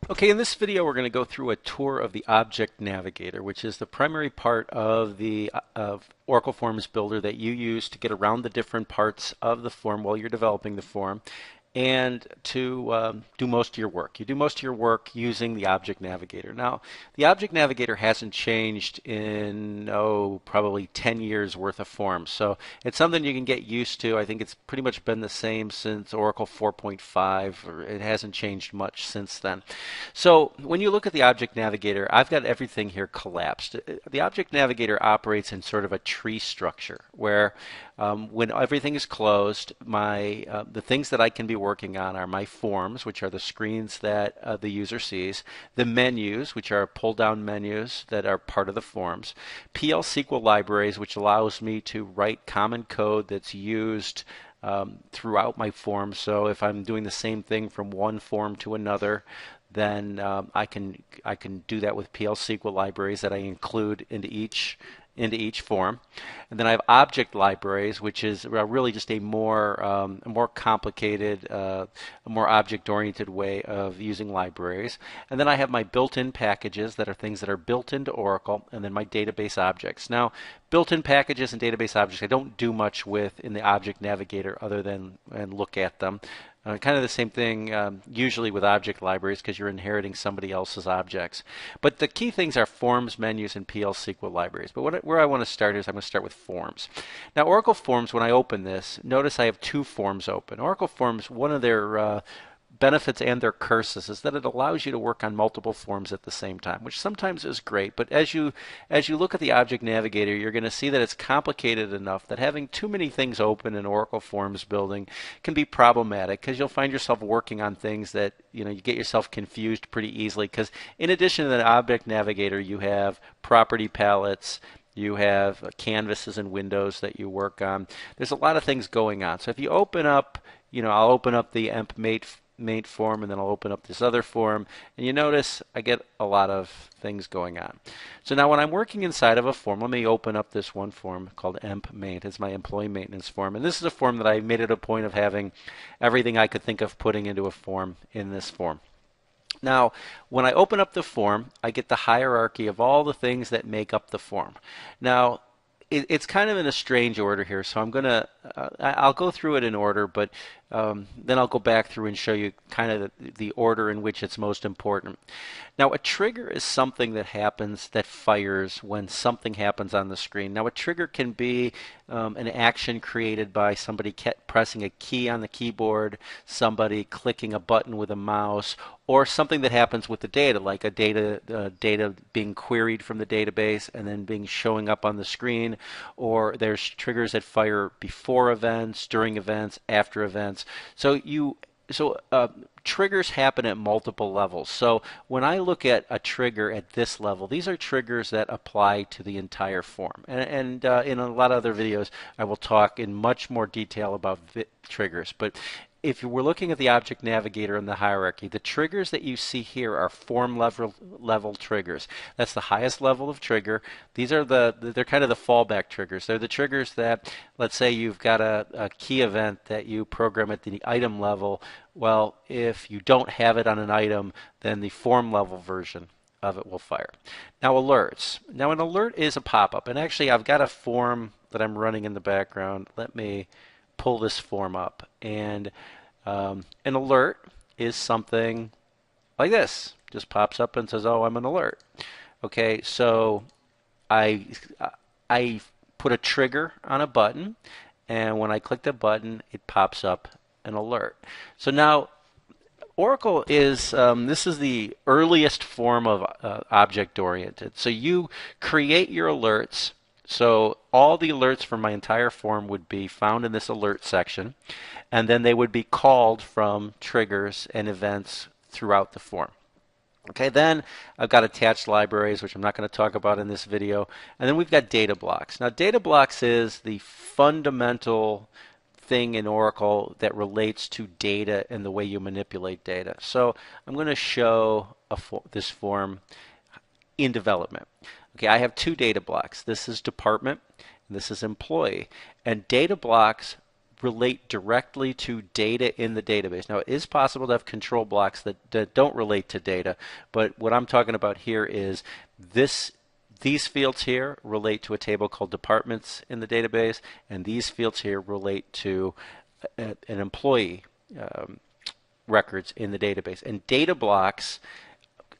Okay, in this video we're going to go through a tour of the Object Navigator, which is the primary part of the Oracle Forms Builder that you use to get around the different parts of the form while you're developing the form and to do most of your work. You do most of your work using the Object Navigator. Now, the Object Navigator hasn't changed in, probably 10 years worth of forms. So it's something you can get used to. I think it's pretty much been the same since Oracle 4.5, or it hasn't changed much since then. So when you look at the Object Navigator, I've got everything here collapsed. The Object Navigator operates in sort of a tree structure where when everything is closed, the things that I can be working on are my forms, which are the screens that the user sees, the menus, which are pull-down menus that are part of the forms, PL/SQL libraries, which allows me to write common code that's used throughout my form. So if I'm doing the same thing from one form to another, then I can do that with PL/SQL libraries that I include into each form. And then I have object libraries, which is really just a more complicated, a more object-oriented way of using libraries. And then I have my built-in packages that are things that are built into Oracle, and then my database objects. Now, built-in packages and database objects I don't do much with in the Object Navigator other than and look at them. Kind of the same thing usually with object libraries because you're inheriting somebody else's objects. But the key things are forms, menus, and PL/SQL libraries. But where I want to start is I'm going to start with forms. Now, Oracle Forms, when I open this, notice I have two forms open. Oracle Forms, one of their benefits and their curses is that it allows you to work on multiple forms at the same time, which sometimes is great. But as you look at the Object Navigator, you're going to see that it's complicated enough that having too many things open in Oracle Forms building can be problematic because you'll find yourself working on things that you get yourself confused pretty easily. Because in addition to the Object Navigator, you have property palettes. You have canvases and windows that you work on. There's a lot of things going on. So if you open up, I'll open up the emp form, and then I'll open up this other form, and you notice I get a lot of things going on. So now when I'm working inside of a form, let me open up this one form called emp maint. It's my employee maintenance form, and this is a form that I made it a point of having everything I could think of putting into a form in this form. Now, when I open up the form, I get the hierarchy of all the things that make up the form. Now, it's kind of in a strange order here, so I'll go through it in order, but then I'll go back through and show you kind of the order in which it's most important. Now, a trigger is something that happens that fires when something happens on the screen. Now, a trigger can be an action created by somebody pressing a key on the keyboard, somebody clicking a button with a mouse, or something that happens with the data, like data being queried from the database and then showing up on the screen, or there's triggers that fire before events, during events, after events. So triggers happen at multiple levels. So when I look at a trigger at this level, these are triggers that apply to the entire form. And in a lot of other videos, I will talk in much more detail about triggers. But if you were looking at the Object Navigator and the hierarchy, the triggers that you see here are form level triggers. That's the highest level of trigger. These are they're kind of the fallback triggers. They're the triggers that, let's say you've got a key event that you program at the item level. Well, if you don't have it on an item, then the form level version of it will fire. Now, alerts. Now, an alert is a pop-up. And actually, I've got a form that I'm running in the background. Let me pull this form up, and an alert is something like this. Just pops up and says, "Oh, I'm an alert." Okay, so I put a trigger on a button, and when I click the button, it pops up an alert. So now Oracle is this is the earliest form of object-oriented. So you create your alerts. So all the alerts from my entire form would be found in this alert section, and then they would be called from triggers and events throughout the form. Okay, then I've got attached libraries, which I'm not going to talk about in this video, and then we've got data blocks. Now, data blocks is the fundamental thing in Oracle that relates to data and the way you manipulate data. So I'm going to show this form in development. Okay, I have two data blocks. This is department, and this is employee. And data blocks relate directly to data in the database. Now, it is possible to have control blocks that don't relate to data, but what I'm talking about here is these fields here relate to a table called departments in the database, and these fields here relate to an employee records in the database. And data blocks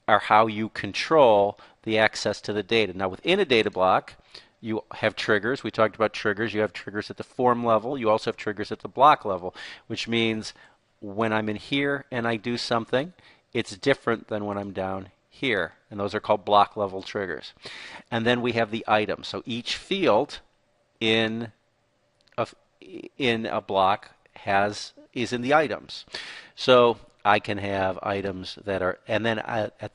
are how you control the access to the data. Now, within a data block, you have triggers. We talked about triggers. You have triggers at the form level. You also have triggers at the block level, which means when I'm in here and I do something, it's different than when I'm down here. And those are called block level triggers. And then we have the items. So each field in a block is in the items. So I can have items that are, and then at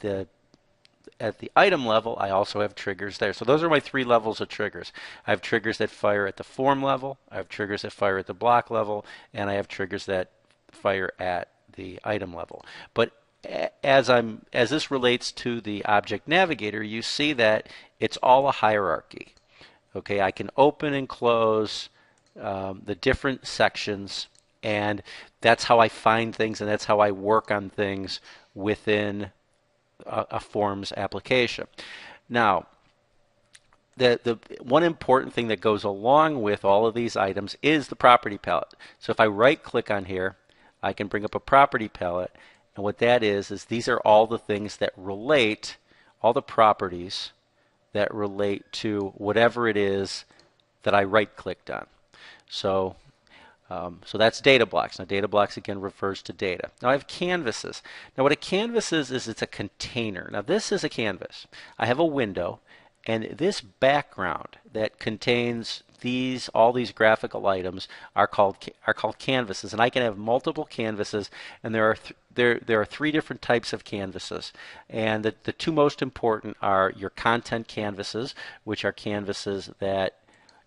the item level, I also have triggers there. So those are my 3 levels of triggers. I have triggers that fire at the form level, I have triggers that fire at the block level, and I have triggers that fire at the item level. But as this relates to the Object Navigator, you see that it's all a hierarchy. Okay, I can open and close the different sections, and that's how I find things, and that's how I work on things within a forms application. Now, the one important thing that goes along with all of these items is the property palette. So if I right click on here, I can bring up a property palette, and what that is these are all the things that relate, all the properties that relate to whatever it is that I right clicked on. So that's data blocks. Now, data blocks again refers to data. Now, I have canvases. Now, what a canvas is it's a container. Now, this is a canvas. I have a window, and this background that contains all these graphical items are called canvases. And I can have multiple canvases, and there are 3 different types of canvases. And the 2 most important are your content canvases, which are canvases that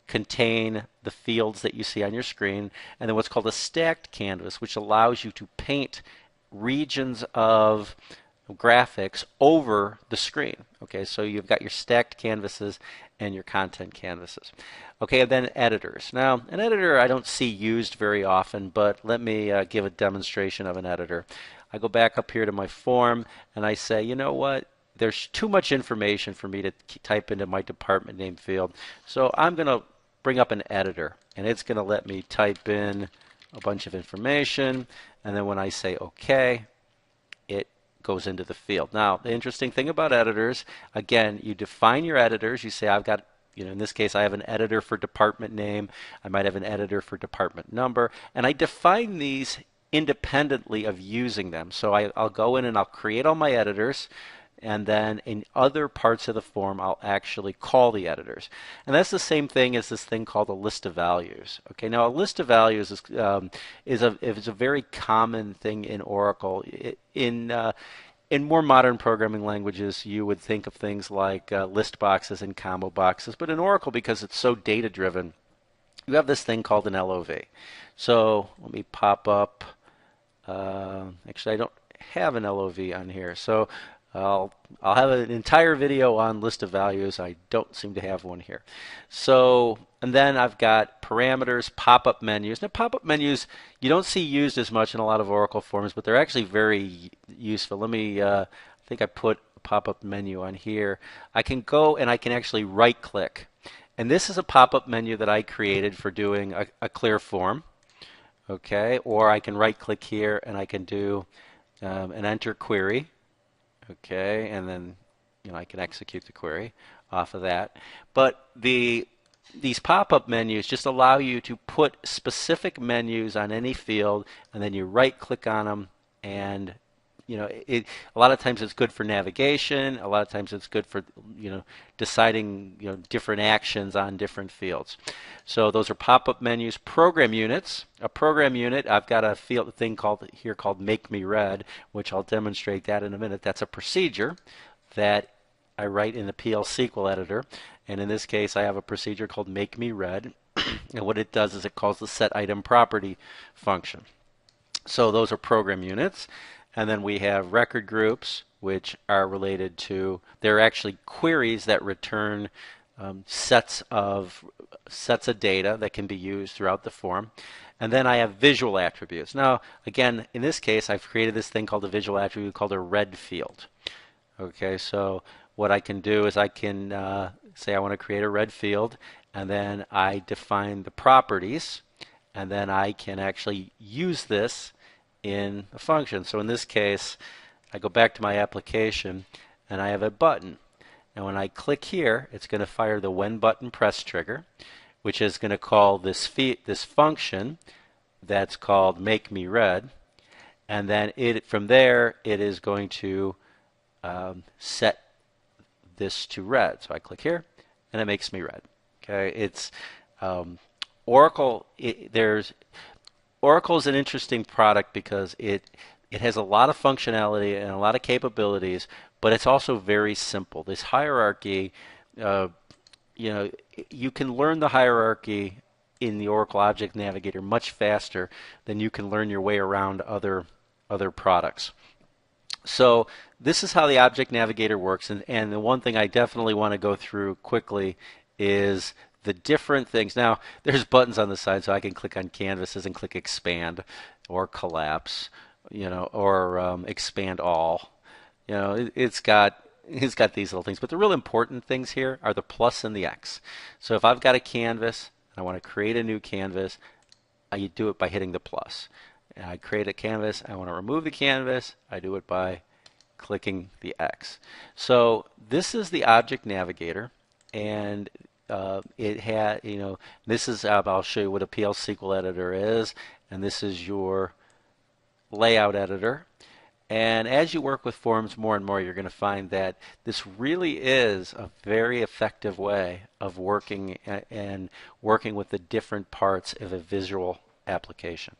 contain the fields that you see on your screen, and then what's called a stacked canvas, which allows you to paint regions of graphics over the screen. Okay, so you've got your stacked canvases and your content canvases. Okay, and then editors. Now, an editor I don't see used very often, but let me give a demonstration of an editor. I go back up here to my form, and I say, you know what? There's too much information for me to type into my department name field, so I'm going to bring up an editor, and it's going to let me type in a bunch of information, and then when I say OK, it goes into the field. Now, the interesting thing about editors, again, you define your editors. You say, I've got, in this case, I have an editor for department name. I might have an editor for department number, and I define these independently of using them. So I'll go in and I'll create all my editors, and then in other parts of the form I'll actually call the editors. And that's the same thing as this thing called a list of values. Okay, now a list of values is a very common thing in Oracle. In more modern programming languages, you would think of things like list boxes and combo boxes, but in Oracle, because it's so data driven, you have this thing called an LOV. So let me pop up, actually I don't have an LOV on here, so I'll have an entire video on list of values. I don't seem to have one here. So, and then I've got parameters, pop-up menus. Now, pop-up menus you don't see used as much in a lot of Oracle forms, but they're actually very useful. Let me, I think I put a pop-up menu on here. I can go and I can actually right-click. And this is a pop-up menu that I created for doing a clear form. Okay, or I can right-click here and I can do an enter query. Okay, and then I can execute the query off of that. But these pop-up menus just allow you to put specific menus on any field, and then you right-click on them, and a lot of times it's good for navigation. A lot of times it's good for deciding different actions on different fields. So those are pop-up menus. Program units. A program unit, I've got a thing called Make Me Read, which I'll demonstrate that in a minute. That's a procedure that I write in the PL SQL editor, and in this case I have a procedure called Make Me Read, and what it does is it calls the set item property function. So those are program units. And then we have record groups, which are related to, they're actually queries that return sets of sets of data that can be used throughout the form. And then I have visual attributes. Now, again, in this case, I've created this thing called a visual attribute called a red field. Okay, so what I can do is I can say I want to create a red field, and then I define the properties, and then I can actually use this in a function. So in this case, I go back to my application, and I have a button. And when I click here, it's going to fire the when button press trigger, which is going to call this function that's called make me red. And then from there, it is going to set this to red. So I click here, and it makes me red. Okay, it's Oracle. Oracle is an interesting product because it has a lot of functionality and a lot of capabilities, but it's also very simple. This hierarchy, you can learn the hierarchy in the Oracle Object Navigator much faster than you can learn your way around other products. So this is how the Object Navigator works, and the one thing I definitely want to go through quickly is the different things. Now, there's buttons on the side, so I can click on canvases and click expand or collapse, or expand all. It's got these little things, but the real important things here are the plus and the X. So if I've got a canvas and I want to create a new canvas, I do it by hitting the plus. And I create a canvas, I want to remove the canvas, I do it by clicking the X. So this is the Object Navigator, and it had, this is, I'll show you what a PL SQL editor is, and this is your layout editor. And as you work with forms more and more, you're going to find that this really is a very effective way of working and working with the different parts of a visual application.